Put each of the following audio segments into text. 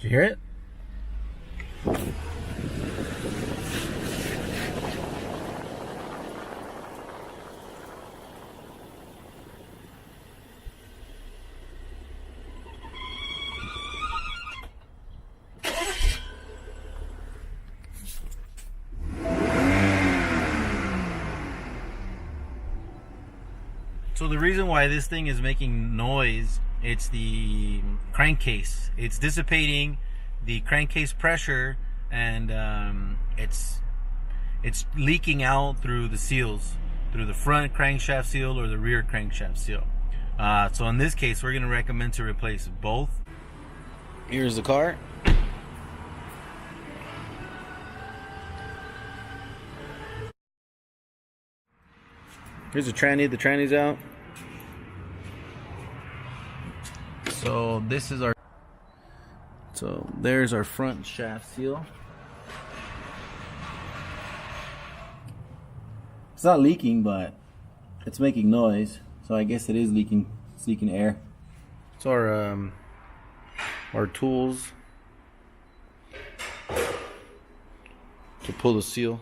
Did you hear it? So the reason why this thing is making noise, it's the crankcase. It's dissipating the crankcase pressure, and it's leaking out through the seals, through the front crankshaft seal or the rear crankshaft seal. So in this case, we're going to recommend to replace both. Here's the car. Here's the tranny. The tranny's out. So this is our. So there's our front shaft seal. It's not leaking, but it's making noise. So I guess it is leaking. It's leaking air. So our tools to pull the seal.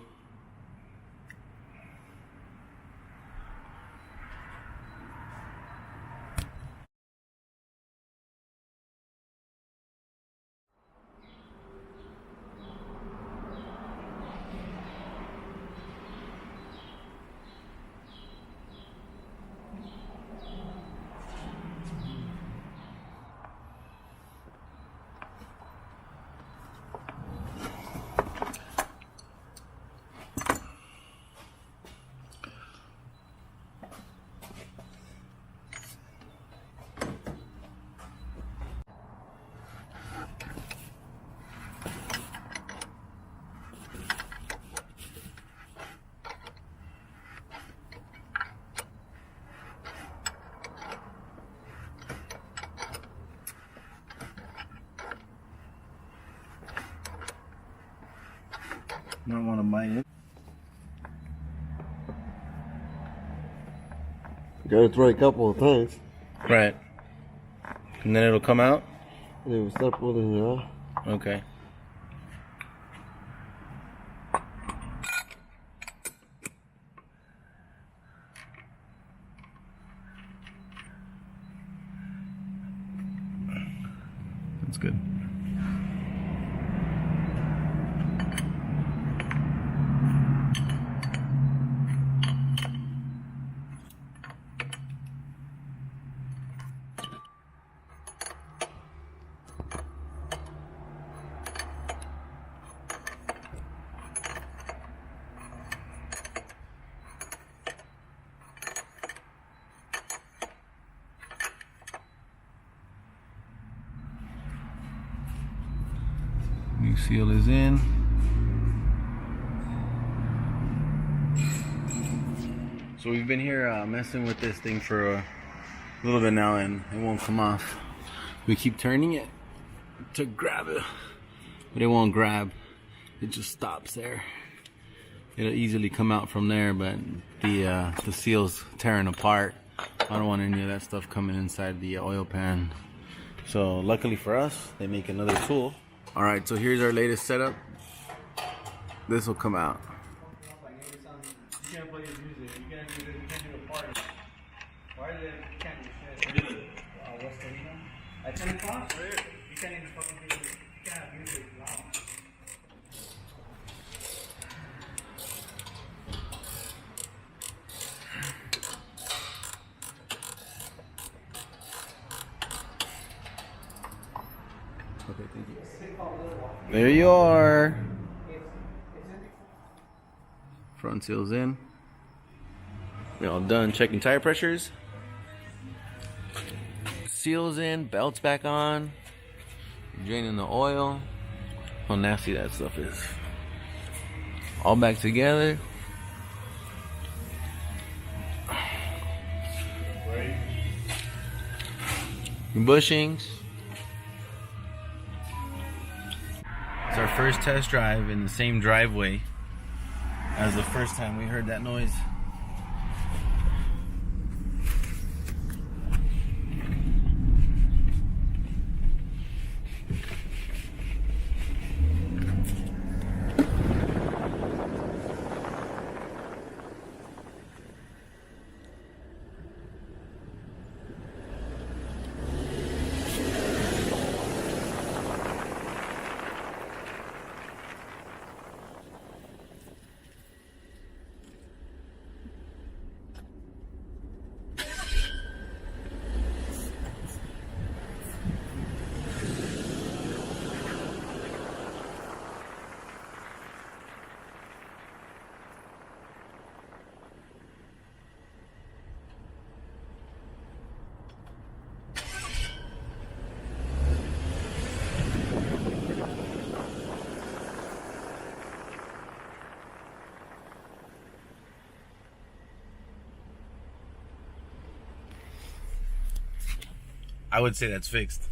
Don't want to bite it. You gotta try a couple of times. Right. And then it'll come out? And it will start pulling it out. Okay. That's good. New seal is in. So we've been here messing with this thing for a little bit now, and it won't come off. We keep turning it to grab it, but it won't grab. It just stops there. It'll easily come out from there, but the seal's tearing apart. I don't want any of that stuff coming inside the oil pan. So luckily for us, they make another tool. All right, so here's our latest setup. This will come out. You can't play his music. You can't do a party. Why did you can't do shit? What's the reason? At 10 o'clock? You can't even fucking do it. You can't have music loud. Okay, thank you. There you are. Front seal's in. We're all done checking tire pressures. Seal's in, belt's back on. Draining the oil. How nasty that stuff is. All back together. Bushings. It's our first test drive in the same driveway as the first time we heard that noise. I would say that's fixed.